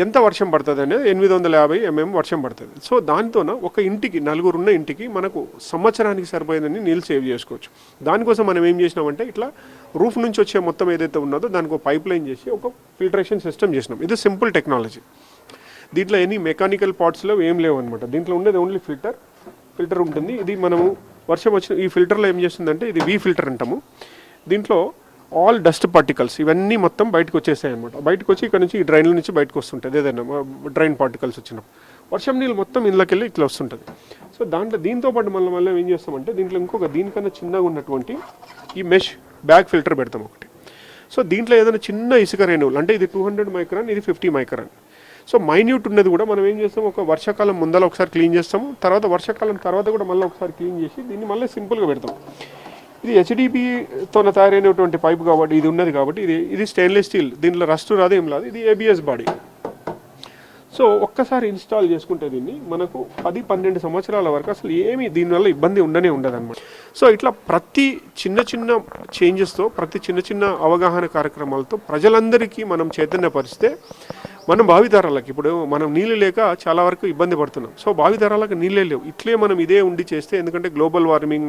ఎంత వర్షం పడుతుంది అనేది 850 mm వర్షం పడుతుంది. సో దానితోన ఒక ఇంటికి నలుగురు ఉన్న ఇంటికి మనకు సంవత్సరానికి సరిపోయేదని నీళ్ళు సేవ్ చేసుకోవచ్చు. దానికోసం మనం ఏం చేసినామంటే ఇట్లా రూఫ్ నుంచి వచ్చే మొత్తం ఏదైతే ఉన్నదో దానికి ఒక పైప్ లైన్ చేసి ఒక ఫిల్టరేషన్ సిస్టమ్ చేసినాం. ఇది సింపుల్ టెక్నాలజీ. దీంట్లో ఎనీ మెకానికల్ పార్ట్స్లో ఏం లేవు అనమాట. దీంట్లో ఉండేది ఓన్లీ ఫిల్టర్ ఉంటుంది. ఇది మనము వర్షం వచ్చిన ఈ ఫిల్టర్లో ఏం చేస్తుందంటే ఇది వీ ఫిల్టర్ అంటాము. దీంట్లో ఆల్ డస్ట్ పార్టికల్స్ ఇవన్నీ మొత్తం బయటకు వచ్చేసాయి అనమాట. బయటకు వచ్చి ఇక్కడ నుంచి ఈ డ్రైన్ల నుంచి బయటకు వస్తుంటుంది. ఏదైనా డ్రైన్ పార్టికల్స్ వచ్చినప్పుడు వర్షం నీళ్ళు మొత్తం ఇంట్లోకి వెళ్ళి ఇట్లా వస్తుంటుంది. సో దీంతో పాటు మళ్ళీ ఏం చేస్తామంటే దీంట్లో ఇంకొక దీనికన్నా చిన్నగా ఉన్నటువంటి ఈ మెష్ బ్యాగ్ ఫిల్టర్ పెడతాం ఒకటి. సో దీంట్లో ఏదైనా చిన్న ఇసుక రేణువులు అంటే ఇది 200 మైక్రాన్, ఇది 50 మైక్రాన్. సో మైన్యూట్ ఉన్నది కూడా మనం ఏం చేస్తాం, ఒక వర్షాకాలం ముందర ఒకసారి క్లీన్ చేస్తాము, తర్వాత వర్షాకాలం తర్వాత కూడా మళ్ళీ ఒకసారి క్లీన్ చేసి దీన్ని మళ్ళీ సింపుల్గా పెడతాం. ఇది HDPతో తయారైనటువంటి పైప్ కాబట్టి ఇది ఉన్నది కాబట్టి ఇది స్టెయిన్లెస్ స్టీల్. దీంట్లో రస్ట్ రాదు, ఏం రాదు. ఇది ABS బాడీ. సో ఒక్కసారి ఇన్స్టాల్ చేసుకుంటే దీన్ని మనకు 10-12 సంవత్సరాల వరకు అసలు ఏమీ దీనివల్ల ఇబ్బంది ఉండదు అనమాట. సో ఇట్లా ప్రతి చిన్న చేంజెస్తో, ప్రతి చిన్న అవగాహన కార్యక్రమాలతో ప్రజలందరికీ మనం చైతన్యపరిస్తే మనం భావితరాలకు, ఇప్పుడు మనం నీళ్ళు లేక చాలా వరకు ఇబ్బంది పడుతున్నాం. సో భావితరాలకు నీళ్ళే లేవు. ఇట్లే మనం ఇదే ఉండి చేస్తే, ఎందుకంటే గ్లోబల్ వార్మింగ్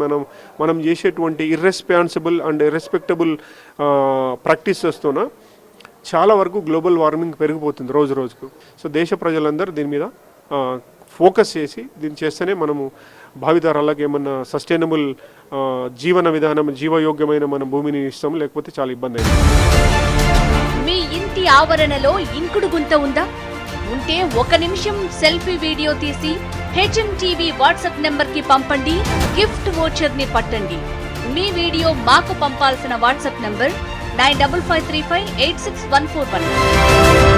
మనం చేసేటువంటి ఇర్రెస్పాన్సిబుల్ అండ్ ఇర్రెస్పెక్టబుల్ ప్రాక్టీసెస్తోన చాలా వరకు గ్లోబల్ వార్మింగ్ పెరిగిపోతుంది రోజు రోజుకు. సో దేశ ప్రజలందరూ దీని మీద ఫోకస్ చేసి దీన్ని చేస్తేనే మనము భావితరాలకు ఏమన్నా సస్టైనబుల్ జీవన విధానం, జీవయోగ్యమైన మన భూమిని ఇస్తాం. లేకపోతే చాలా ఇబ్బంది అవుతుంది. మీ ఇంటి ఆవరణలో ఇంకుడు గుంత ఉందా? ఉంటే 1 నిమిషం సెల్ఫీ వీడియో తీసి HMTV వాట్సాప్ నెంబర్ కి పంపండి. గిఫ్ట్ వోచర్ ని పట్టండి. మీ వీడియో మాకు పంపాల్సిన వాట్సాప్ నెంబర్ 9553586141.